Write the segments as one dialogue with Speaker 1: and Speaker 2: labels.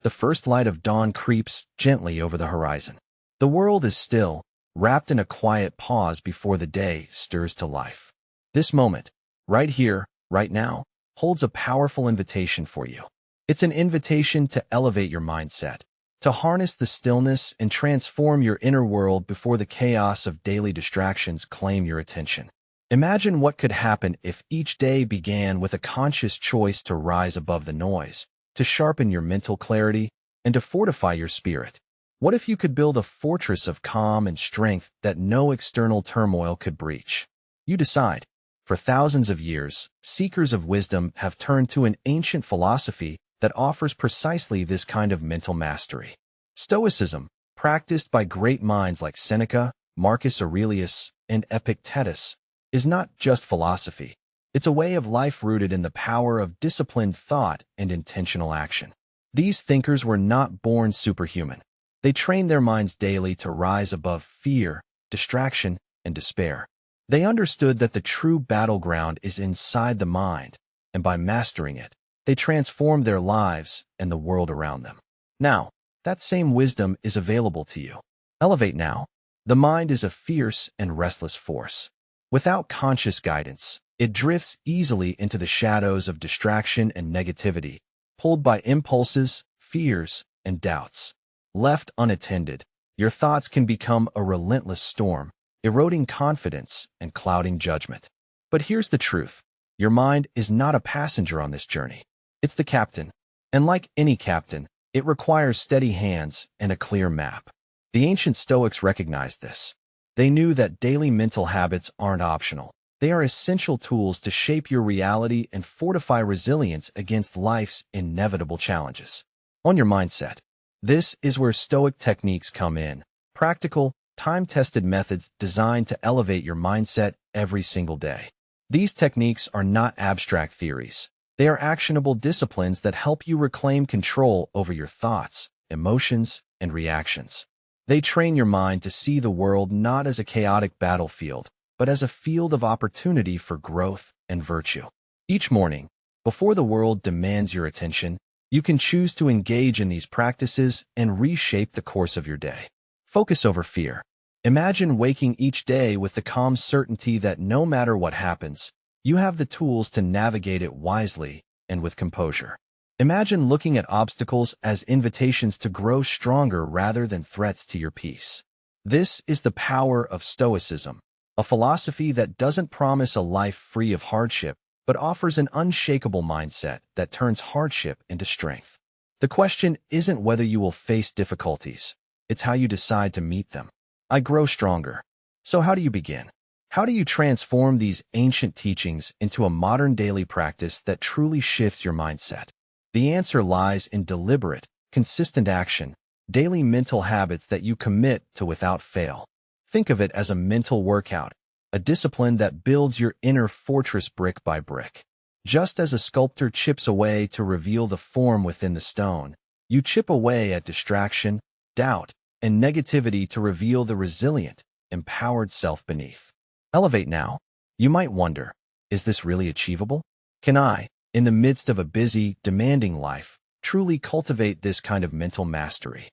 Speaker 1: The first light of dawn creeps gently over the horizon. The world is still, wrapped in a quiet pause before the day stirs to life. This moment, right here, right now, holds a powerful invitation for you. It's an invitation to elevate your mindset, to harness the stillness and transform your inner world before the chaos of daily distractions claim your attention. Imagine what could happen if each day began with a conscious choice to rise above the noise, to sharpen your mental clarity, and to fortify your spirit. What if you could build a fortress of calm and strength that no external turmoil could breach? You decide. For thousands of years, seekers of wisdom have turned to an ancient philosophy that offers precisely this kind of mental mastery. Stoicism, practiced by great minds like Seneca, Marcus Aurelius, and Epictetus, is not just philosophy. It's a way of life rooted in the power of disciplined thought and intentional action. These thinkers were not born superhuman. They trained their minds daily to rise above fear, distraction, and despair. They understood that the true battleground is inside the mind, and by mastering it, they transformed their lives and the world around them. Now, that same wisdom is available to you. Elevate now. The mind is a fierce and restless force. Without conscious guidance, it drifts easily into the shadows of distraction and negativity, pulled by impulses, fears, and doubts. Left unattended, your thoughts can become a relentless storm, eroding confidence and clouding judgment. But here's the truth. Your mind is not a passenger on this journey. It's the captain. And like any captain, it requires steady hands and a clear map. The ancient Stoics recognized this. They knew that daily mental habits aren't optional. They are essential tools to shape your reality and fortify resilience against life's inevitable challenges. On your mindset. This is where Stoic techniques come in. Practical, time-tested methods designed to elevate your mindset every single day. These techniques are not abstract theories. They are actionable disciplines that help you reclaim control over your thoughts, emotions, and reactions. They train your mind to see the world not as a chaotic battlefield, but as a field of opportunity for growth and virtue. Each morning, before the world demands your attention, you can choose to engage in these practices and reshape the course of your day. Focus over fear. Imagine waking each day with the calm certainty that no matter what happens, you have the tools to navigate it wisely and with composure. Imagine looking at obstacles as invitations to grow stronger rather than threats to your peace. This is the power of Stoicism, a philosophy that doesn't promise a life free of hardship, but offers an unshakable mindset that turns hardship into strength. The question isn't whether you will face difficulties, it's how you decide to meet them. I grow stronger. So how do you begin? How do you transform these ancient teachings into a modern daily practice that truly shifts your mindset? The answer lies in deliberate, consistent action, daily mental habits that you commit to without fail. Think of it as a mental workout, a discipline that builds your inner fortress brick by brick. Just as a sculptor chips away to reveal the form within the stone, you chip away at distraction, doubt, and negativity to reveal the resilient, empowered self beneath. Elevate now. You might wonder, is this really achievable? Can I, in the midst of a busy, demanding life, truly cultivate this kind of mental mastery?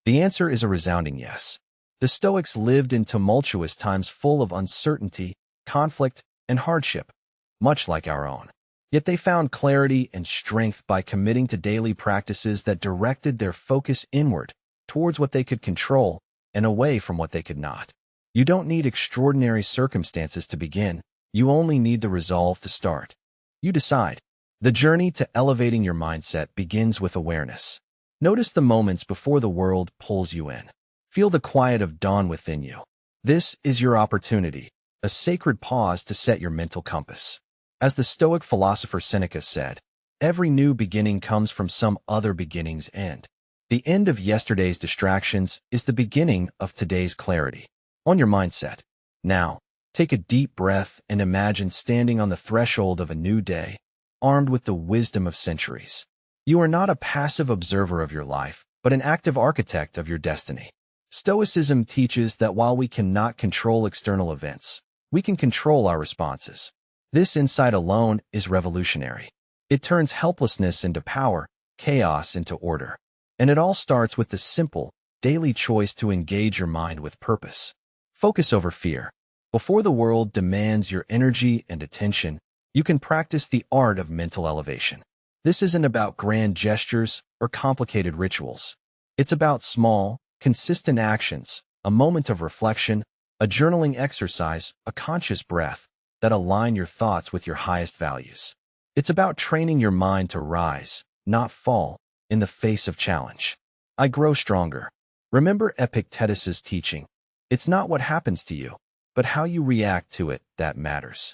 Speaker 1: The answer is a resounding yes. The Stoics lived in tumultuous times full of uncertainty, conflict, and hardship, much like our own. Yet they found clarity and strength by committing to daily practices that directed their focus inward, towards what they could control, and away from what they could not. You don't need extraordinary circumstances to begin, you only need the resolve to start. You decide. The journey to elevating your mindset begins with awareness. Notice the moments before the world pulls you in. Feel the quiet of dawn within you. This is your opportunity, a sacred pause to set your mental compass. As the Stoic philosopher Seneca said, every new beginning comes from some other beginning's end. The end of yesterday's distractions is the beginning of today's clarity. On your mindset. Now, take a deep breath and imagine standing on the threshold of a new day, armed with the wisdom of centuries. You are not a passive observer of your life, but an active architect of your destiny. Stoicism teaches that while we cannot control external events, we can control our responses. This insight alone is revolutionary. It turns helplessness into power, chaos into order. And it all starts with the simple, daily choice to engage your mind with purpose. Focus over fear. Before the world demands your energy and attention, you can practice the art of mental elevation. This isn't about grand gestures or complicated rituals. It's about small, consistent actions, a moment of reflection, a journaling exercise, a conscious breath that align your thoughts with your highest values. It's about training your mind to rise, not fall, in the face of challenge. I grow stronger. Remember Epictetus' teaching. It's not what happens to you, but how you react to it that matters.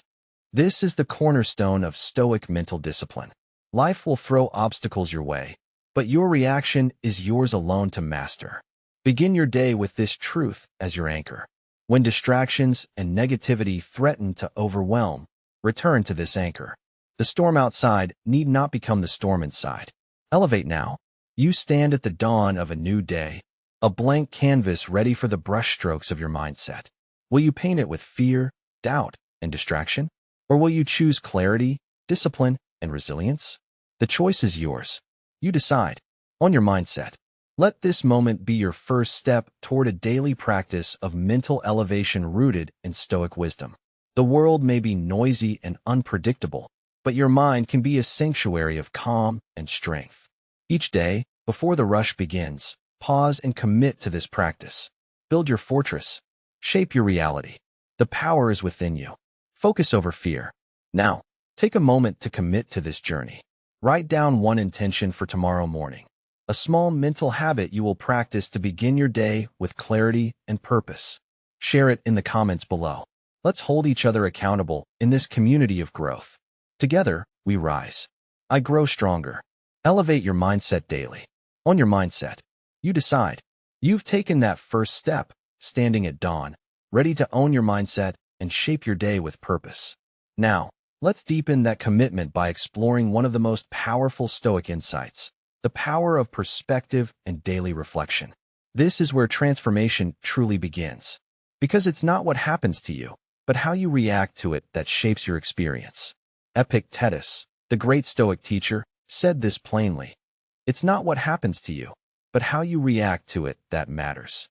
Speaker 1: This is the cornerstone of Stoic mental discipline. Life will throw obstacles your way, but your reaction is yours alone to master. Begin your day with this truth as your anchor. When distractions and negativity threaten to overwhelm, return to this anchor. The storm outside need not become the storm inside. Elevate now. You stand at the dawn of a new day, a blank canvas ready for the brushstrokes of your mindset. Will you paint it with fear, doubt, and distraction? Or will you choose clarity, discipline, and resilience? The choice is yours. You decide. On your mindset. Let this moment be your first step toward a daily practice of mental elevation rooted in Stoic wisdom. The world may be noisy and unpredictable, but your mind can be a sanctuary of calm and strength. Each day, before the rush begins, pause and commit to this practice. Build your fortress. Shape your reality. The power is within you. Focus over fear. Now, take a moment to commit to this journey. Write down one intention for tomorrow morning. A small mental habit you will practice to begin your day with clarity and purpose. Share it in the comments below. Let's hold each other accountable in this community of growth. Together, we rise. I grow stronger. Elevate your mindset daily. On your mindset, you decide. You've taken that first step, standing at dawn, ready to own your mindset and shape your day with purpose. Now, let's deepen that commitment by exploring one of the most powerful Stoic insights, the power of perspective and daily reflection. This is where transformation truly begins. Because it's not what happens to you, but how you react to it that shapes your experience. Epictetus, the great Stoic teacher, said this plainly. It's not what happens to you, but how you react to it that matters.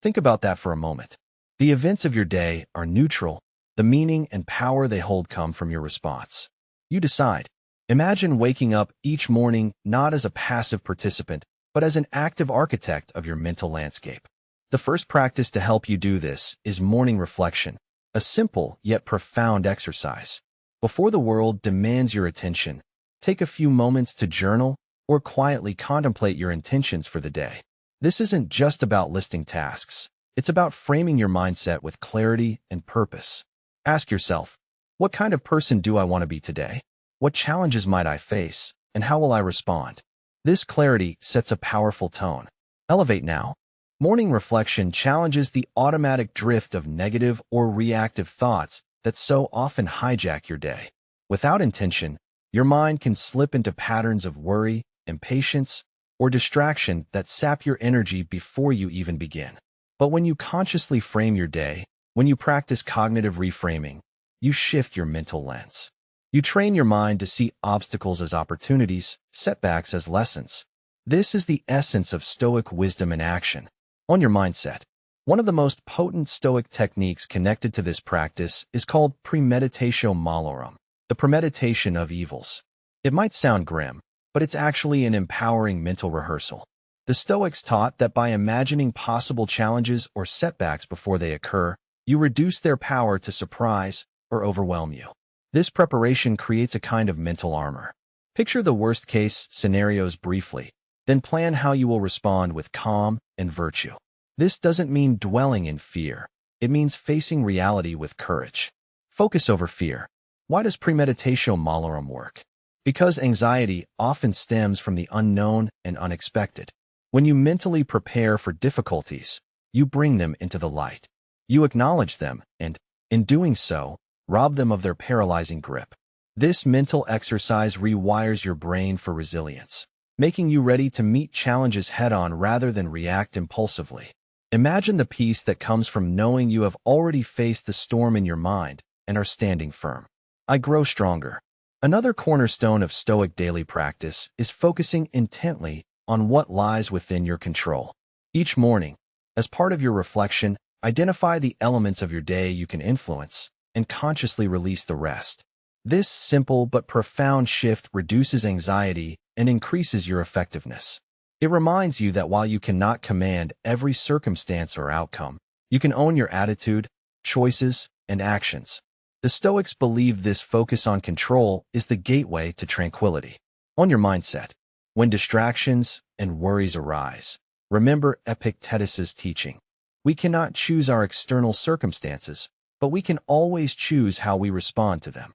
Speaker 1: Think about that for a moment. The events of your day are neutral. The meaning and power they hold come from your response. You decide. Imagine waking up each morning not as a passive participant, but as an active architect of your mental landscape. The first practice to help you do this is morning reflection, a simple yet profound exercise. Before the world demands your attention, take a few moments to journal or quietly contemplate your intentions for the day. This isn't just about listing tasks. It's about framing your mindset with clarity and purpose. Ask yourself, what kind of person do I want to be today? What challenges might I face, and how will I respond? This clarity sets a powerful tone. Elevate now. Morning reflection challenges the automatic drift of negative or reactive thoughts that so often hijack your day. Without intention, your mind can slip into patterns of worry, impatience, or distraction that sap your energy before you even begin. But when you consciously frame your day, when you practice cognitive reframing, you shift your mental lens. You train your mind to see obstacles as opportunities, setbacks as lessons. This is the essence of Stoic wisdom in action. On your mindset. One of the most potent Stoic techniques connected to this practice is called premeditatio malorum, the premeditation of evils. It might sound grim, but it's actually an empowering mental rehearsal. The Stoics taught that by imagining possible challenges or setbacks before they occur, you reduce their power to surprise or overwhelm you. This preparation creates a kind of mental armor. Picture the worst-case scenarios briefly, then plan how you will respond with calm and virtue. This doesn't mean dwelling in fear. It means facing reality with courage. Focus over fear. Why does premeditatio malorum work? Because anxiety often stems from the unknown and unexpected. When you mentally prepare for difficulties, you bring them into the light. You acknowledge them and, in doing so, rob them of their paralyzing grip. This mental exercise rewires your brain for resilience, making you ready to meet challenges head-on rather than react impulsively. Imagine the peace that comes from knowing you have already faced the storm in your mind and are standing firm. I grow stronger. Another cornerstone of Stoic daily practice is focusing intently on what lies within your control. Each morning, as part of your reflection, identify the elements of your day you can influence and consciously release the rest. This simple but profound shift reduces anxiety and increases your effectiveness. It reminds you that while you cannot command every circumstance or outcome, you can own your attitude, choices, and actions. The Stoics believe this focus on control is the gateway to tranquility. On your mindset, when distractions and worries arise, remember Epictetus's teaching. We cannot choose our external circumstances, but we can always choose how we respond to them.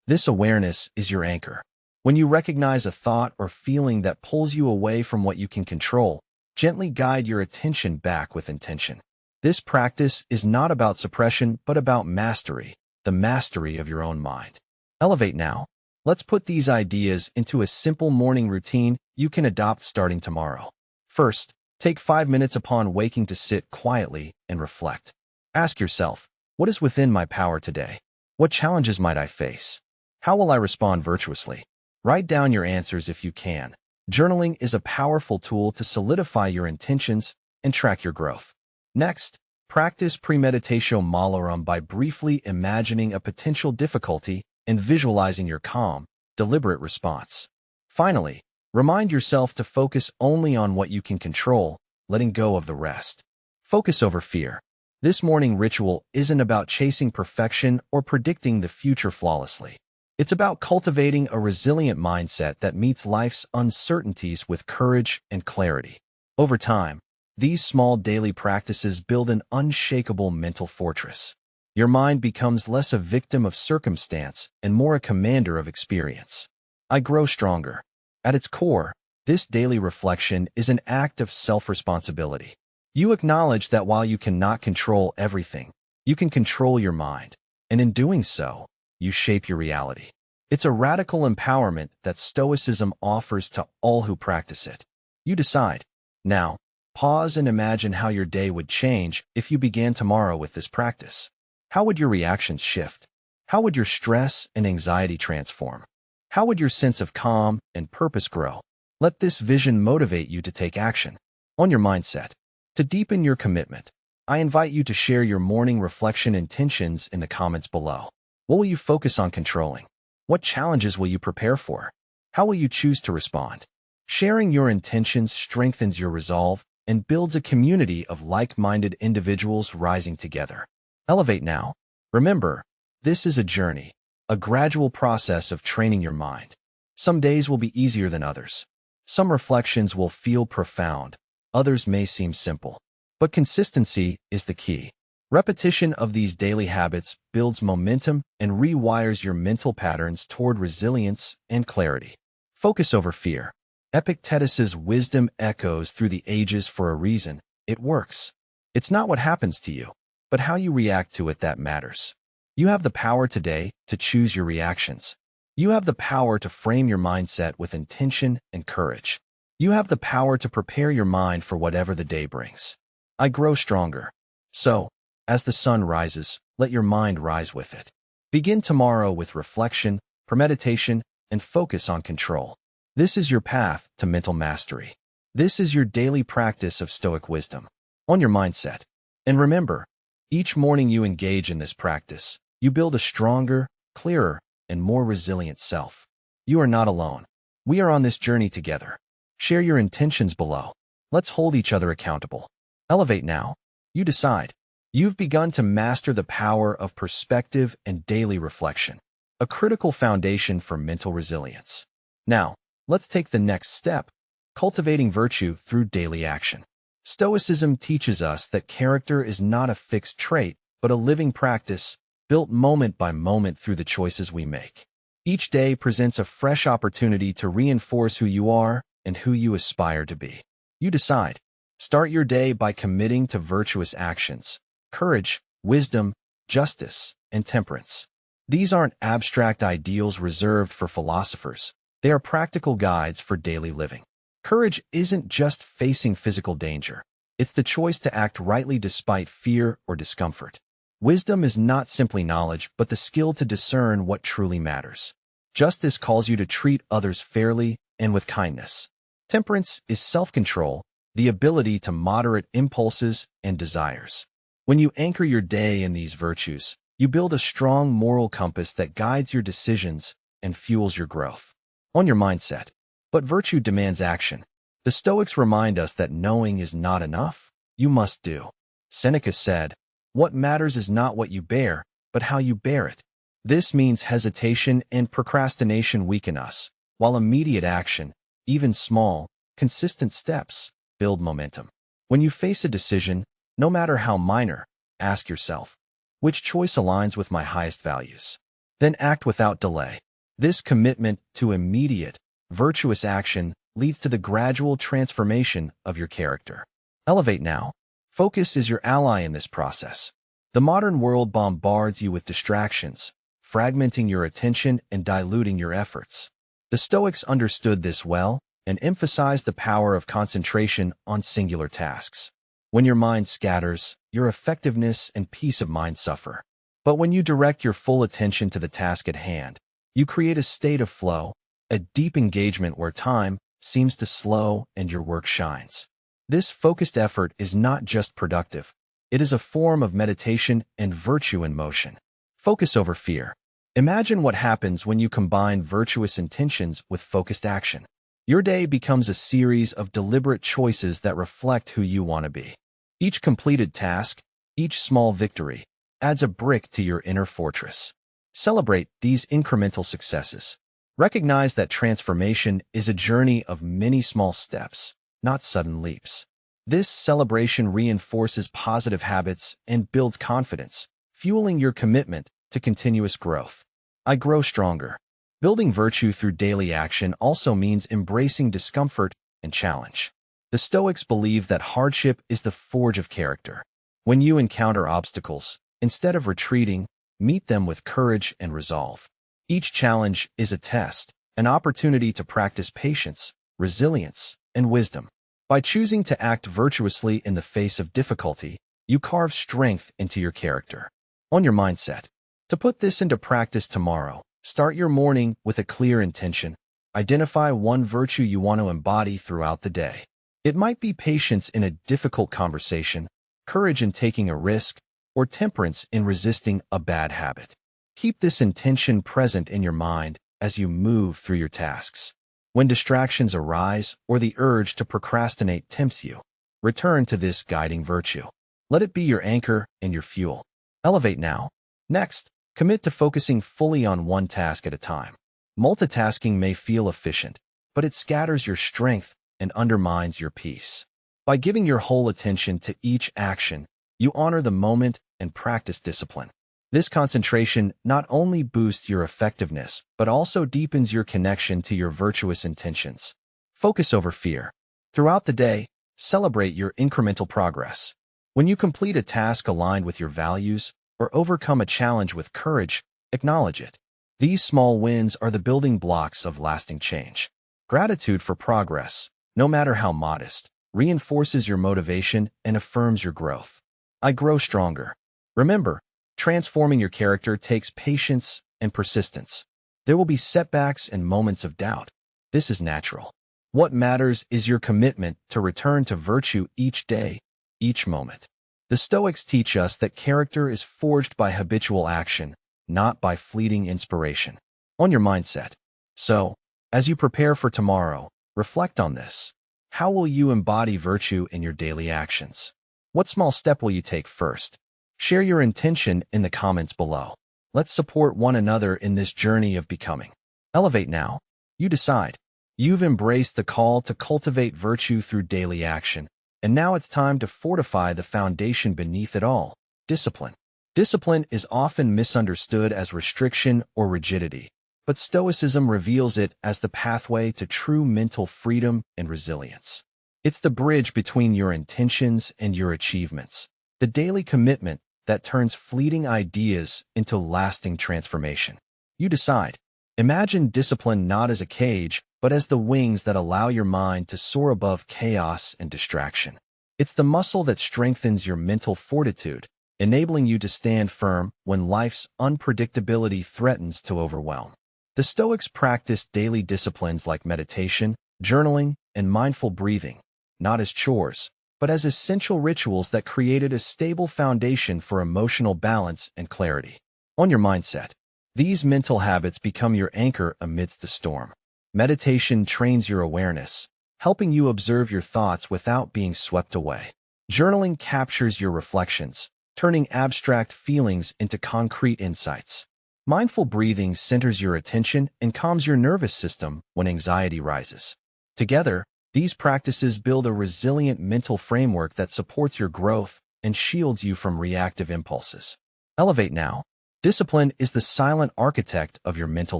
Speaker 1: This awareness is your anchor. When you recognize a thought or feeling that pulls you away from what you can control, gently guide your attention back with intention. This practice is not about suppression, but about mastery, the mastery of your own mind. Elevate now. Let's put these ideas into a simple morning routine you can adopt starting tomorrow. First, take 5 minutes upon waking to sit quietly and reflect. Ask yourself, what is within my power today? What challenges might I face? How will I respond virtuously? Write down your answers if you can. Journaling is a powerful tool to solidify your intentions and track your growth. Next, practice premeditatio malorum by briefly imagining a potential difficulty and visualizing your calm, deliberate response. Finally, remind yourself to focus only on what you can control, letting go of the rest. Focus over fear. This morning ritual isn't about chasing perfection or predicting the future flawlessly. It's about cultivating a resilient mindset that meets life's uncertainties with courage and clarity. Over time, these small daily practices build an unshakable mental fortress. Your mind becomes less a victim of circumstance and more a commander of experience. I grow stronger. At its core, this daily reflection is an act of self-responsibility. You acknowledge that while you cannot control everything, you can control your mind, and in doing so, you shape your reality. It's a radical empowerment that Stoicism offers to all who practice it. You decide. Now, pause and imagine how your day would change if you began tomorrow with this practice. How would your reactions shift? How would your stress and anxiety transform? How would your sense of calm and purpose grow? Let this vision motivate you to take action. On your mindset, to deepen your commitment, I invite you to share your morning reflection intentions in the comments below. What will you focus on controlling? What challenges will you prepare for? How will you choose to respond? Sharing your intentions strengthens your resolve and builds a community of like-minded individuals rising together. Elevate now. Remember, this is a journey, a gradual process of training your mind. Some days will be easier than others. Some reflections will feel profound, others may seem simple. But consistency is the key. Repetition of these daily habits builds momentum and rewires your mental patterns toward resilience and clarity. Focus over fear. Epictetus's wisdom echoes through the ages for a reason. It works. It's not what happens to you, but how you react to it that matters. You have the power today to choose your reactions. You have the power to frame your mindset with intention and courage. You have the power to prepare your mind for whatever the day brings. I grow stronger. So, as the sun rises, let your mind rise with it. Begin tomorrow with reflection, premeditation, and focus on control. This is your path to mental mastery. This is your daily practice of Stoic wisdom. On your mindset. And remember, each morning you engage in this practice, you build a stronger, clearer, and more resilient self. You are not alone. We are on this journey together. Share your intentions below. Let's hold each other accountable. Elevate now. You decide. You've begun to master the power of perspective and daily reflection, a critical foundation for mental resilience. Now, let's take the next step, cultivating virtue through daily action. Stoicism teaches us that character is not a fixed trait, but a living practice, built moment by moment through the choices we make. Each day presents a fresh opportunity to reinforce who you are and who you aspire to be. You decide. Start your day by committing to virtuous actions. Courage, wisdom, justice, and temperance. These aren't abstract ideals reserved for philosophers. They are practical guides for daily living. Courage isn't just facing physical danger. It's the choice to act rightly despite fear or discomfort. Wisdom is not simply knowledge, but the skill to discern what truly matters. Justice calls you to treat others fairly and with kindness. Temperance is self-control, the ability to moderate impulses and desires. When you anchor your day in these virtues, you build a strong moral compass that guides your decisions and fuels your growth. On your mindset. But virtue demands action. The Stoics remind us that knowing is not enough. You must do. Seneca said, "What matters is not what you bear, but how you bear it." This means hesitation and procrastination weaken us, while immediate action, even small, consistent steps, build momentum. When you face a decision, no matter how minor, ask yourself, which choice aligns with my highest values? Then act without delay. This commitment to immediate, virtuous action leads to the gradual transformation of your character. Elevate now. Focus is your ally in this process. The modern world bombards you with distractions, fragmenting your attention and diluting your efforts. The Stoics understood this well and emphasized the power of concentration on singular tasks. When your mind scatters, your effectiveness and peace of mind suffer. But when you direct your full attention to the task at hand, you create a state of flow, a deep engagement where time seems to slow and your work shines. This focused effort is not just productive. It is a form of meditation and virtue in motion. Focus over fear. Imagine what happens when you combine virtuous intentions with focused action. Your day becomes a series of deliberate choices that reflect who you want to be. Each completed task, each small victory, adds a brick to your inner fortress. Celebrate these incremental successes. Recognize that transformation is a journey of many small steps, not sudden leaps. This celebration reinforces positive habits and builds confidence, fueling your commitment to continuous growth. I grow stronger. Building virtue through daily action also means embracing discomfort and challenge. The Stoics believe that hardship is the forge of character. When you encounter obstacles, instead of retreating, meet them with courage and resolve. Each challenge is a test, an opportunity to practice patience, resilience, and wisdom. By choosing to act virtuously in the face of difficulty, you carve strength into your character. On your mindset. To put this into practice tomorrow, start your morning with a clear intention. Identify one virtue you want to embody throughout the day. It might be patience in a difficult conversation, courage in taking a risk, or temperance in resisting a bad habit. Keep this intention present in your mind as you move through your tasks. When distractions arise or the urge to procrastinate tempts you, return to this guiding virtue. Let it be your anchor and your fuel. Elevate now. Next, commit to focusing fully on one task at a time. Multitasking may feel efficient, but it scatters your strength and undermines your peace. By giving your whole attention to each action, you honor the moment and practice discipline. This concentration not only boosts your effectiveness, but also deepens your connection to your virtuous intentions. Focus over fear. Throughout the day, celebrate your incremental progress. When you complete a task aligned with your values or overcome a challenge with courage, acknowledge it. These small wins are the building blocks of lasting change. Gratitude for progress, no matter how modest, reinforces your motivation and affirms your growth. I grow stronger. Remember, transforming your character takes patience and persistence. There will be setbacks and moments of doubt. This is natural. What matters is your commitment to return to virtue each day, each moment. The Stoics teach us that character is forged by habitual action, not by fleeting inspiration. On your mindset. So, as you prepare for tomorrow, reflect on this. How will you embody virtue in your daily actions? What small step will you take first? Share your intention in the comments below. Let's support one another in this journey of becoming. Elevate now. You decide. You've embraced the call to cultivate virtue through daily action, and now it's time to fortify the foundation beneath it all, discipline. Discipline is often misunderstood as restriction or rigidity, but Stoicism reveals it as the pathway to true mental freedom and resilience. It's the bridge between your intentions and your achievements, the daily commitment that turns fleeting ideas into lasting transformation. You decide. Imagine discipline not as a cage, but as the wings that allow your mind to soar above chaos and distraction. It's the muscle that strengthens your mental fortitude, enabling you to stand firm when life's unpredictability threatens to overwhelm. The Stoics practiced daily disciplines like meditation, journaling, and mindful breathing, not as chores, but as essential rituals that created a stable foundation for emotional balance and clarity. On your mindset, these mental habits become your anchor amidst the storm. Meditation trains your awareness, helping you observe your thoughts without being swept away. Journaling captures your reflections, turning abstract feelings into concrete insights. Mindful breathing centers your attention and calms your nervous system when anxiety rises. Together, these practices build a resilient mental framework that supports your growth and shields you from reactive impulses. Elevate now. Discipline is the silent architect of your mental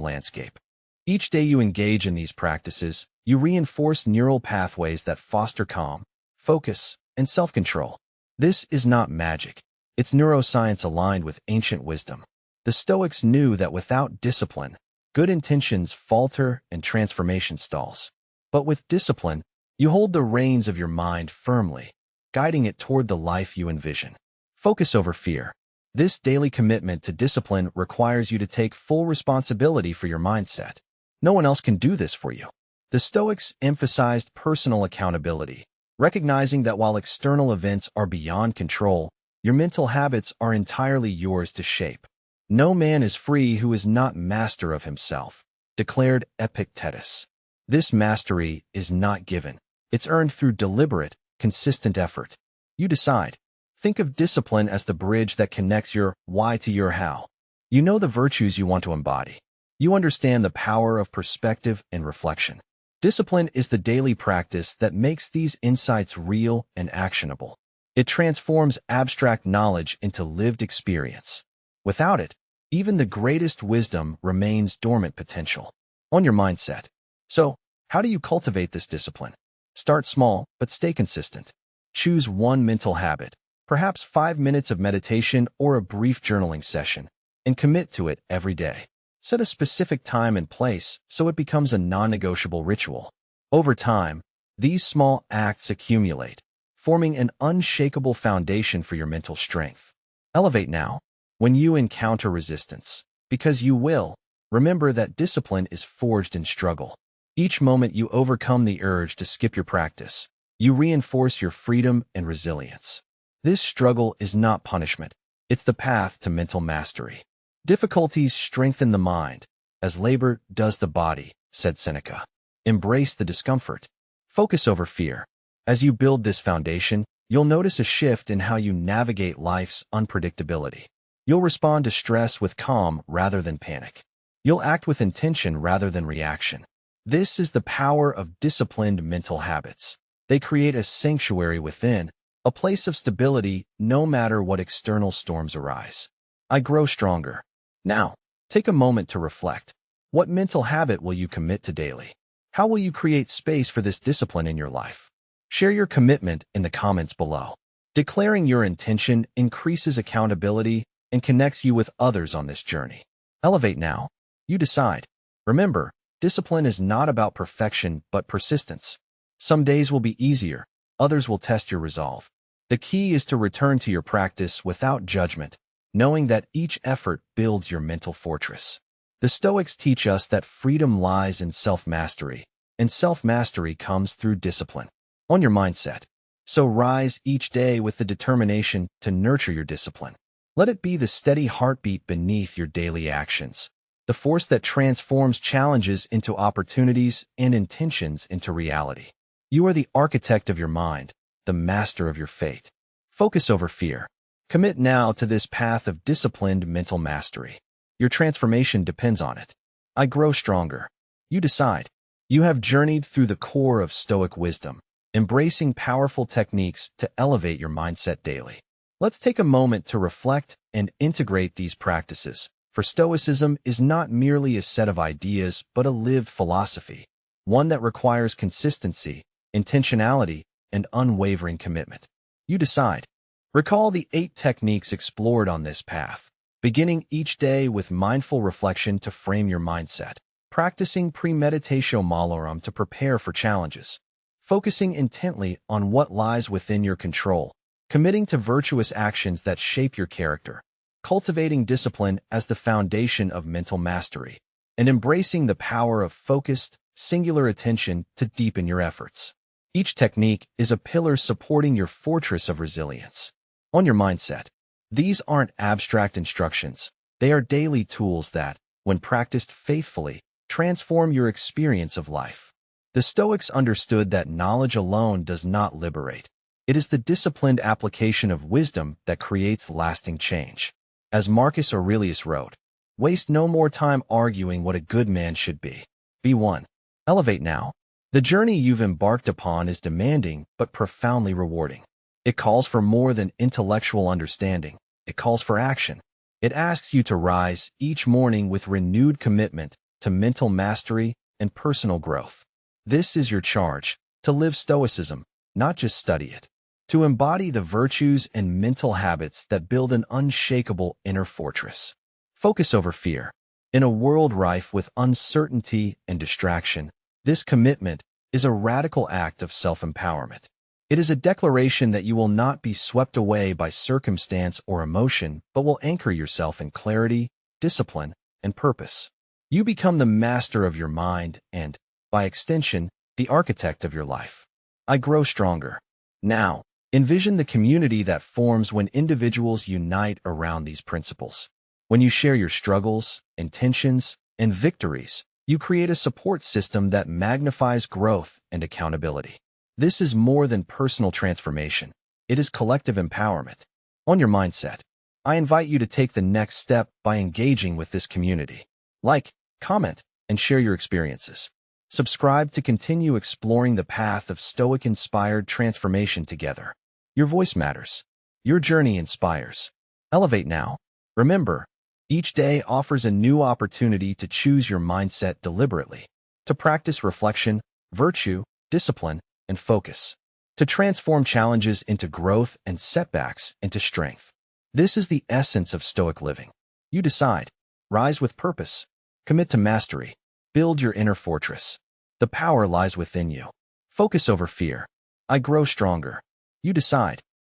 Speaker 1: landscape. Each day you engage in these practices, you reinforce neural pathways that foster calm, focus, and self-control. This is not magic. It's neuroscience aligned with ancient wisdom. The Stoics knew that without discipline, good intentions falter and transformation stalls. But with discipline, you hold the reins of your mind firmly, guiding it toward the life you envision. Focus over fear. This daily commitment to discipline requires you to take full responsibility for your mindset. No one else can do this for you. The Stoics emphasized personal accountability, recognizing that while external events are beyond control, your mental habits are entirely yours to shape. No man is free who is not master of himself, declared Epictetus. This mastery is not given. It's earned through deliberate, consistent effort. You decide. Think of discipline as the bridge that connects your why to your how. You know the virtues you want to embody. You understand the power of perspective and reflection. Discipline is the daily practice that makes these insights real and actionable. It transforms abstract knowledge into lived experience. Without it, even the greatest wisdom remains dormant potential. On your mindset. So, how do you cultivate this discipline? Start small, but stay consistent. Choose one mental habit, perhaps 5 minutes of meditation or a brief journaling session, and commit to it every day. Set a specific time and place so it becomes a non-negotiable ritual. Over time, these small acts accumulate, forming an unshakable foundation for your mental strength. Elevate now. When you encounter resistance, because you will, remember that discipline is forged in struggle. Each moment you overcome the urge to skip your practice, you reinforce your freedom and resilience. This struggle is not punishment. It's the path to mental mastery. Difficulties strengthen the mind, as labor does the body, said Seneca. Embrace the discomfort. Focus over fear. As you build this foundation, you'll notice a shift in how you navigate life's unpredictability. You'll respond to stress with calm rather than panic. You'll act with intention rather than reaction. This is the power of disciplined mental habits. They create a sanctuary within, a place of stability no matter what external storms arise. I grow stronger. Now, take a moment to reflect. What mental habit will you commit to daily? How will you create space for this discipline in your life? Share your commitment in the comments below. Declaring your intention increases accountability and connects you with others on this journey. Elevate now. You decide. Remember, discipline is not about perfection but persistence. Some days will be easier, others will test your resolve. The key is to return to your practice without judgment, knowing that each effort builds your mental fortress. The Stoics teach us that freedom lies in self-mastery, and self-mastery comes through discipline. On your mindset. So rise each day with the determination to nurture your discipline. Let it be the steady heartbeat beneath your daily actions, the force that transforms challenges into opportunities and intentions into reality. You are the architect of your mind, the master of your fate. Focus over fear. Commit now to this path of disciplined mental mastery. Your transformation depends on it. I grow stronger. You decide. You have journeyed through the core of Stoic wisdom, embracing powerful techniques to elevate your mindset daily. Let's take a moment to reflect and integrate these practices, for Stoicism is not merely a set of ideas but a lived philosophy, one that requires consistency, intentionality, and unwavering commitment. You decide. Recall the 8 techniques explored on this path, beginning each day with mindful reflection to frame your mindset, practicing premeditatio malorum to prepare for challenges, focusing intently on what lies within your control, committing to virtuous actions that shape your character, cultivating discipline as the foundation of mental mastery, and embracing the power of focused, singular attention to deepen your efforts. Each technique is a pillar supporting your fortress of resilience. On your mindset, these aren't abstract instructions. They are daily tools that, when practiced faithfully, transform your experience of life. The Stoics understood that knowledge alone does not liberate. It is the disciplined application of wisdom that creates lasting change. As Marcus Aurelius wrote, "Waste no more time arguing what a good man should be. Be one. Elevate now." The journey you've embarked upon is demanding but profoundly rewarding. It calls for more than intellectual understanding. It calls for action. It asks you to rise each morning with renewed commitment to mental mastery and personal growth. This is your charge, to live Stoicism, not just study it. To embody the virtues and mental habits that build an unshakable inner fortress. Focus over fear. In a world rife with uncertainty and distraction, this commitment is a radical act of self-empowerment. It is a declaration that you will not be swept away by circumstance or emotion, but will anchor yourself in clarity, discipline, and purpose. You become the master of your mind and, by extension, the architect of your life. I grow stronger. Now, envision the community that forms when individuals unite around these principles. When you share your struggles, intentions, and victories, you create a support system that magnifies growth and accountability. This is more than personal transformation. It is collective empowerment. On your mindset, I invite you to take the next step by engaging with this community. Like, comment, and share your experiences. Subscribe to continue exploring the path of Stoic-inspired transformation together. Your voice matters. Your journey inspires. Elevate now. Remember, each day offers a new opportunity to choose your mindset deliberately, to practice reflection, virtue, discipline, and focus, to transform challenges into growth and setbacks into strength. This is the essence of Stoic living. You decide. Rise with purpose. Commit to mastery. Build your inner fortress. The power lies within you. Focus over fear. I grow stronger. You decide.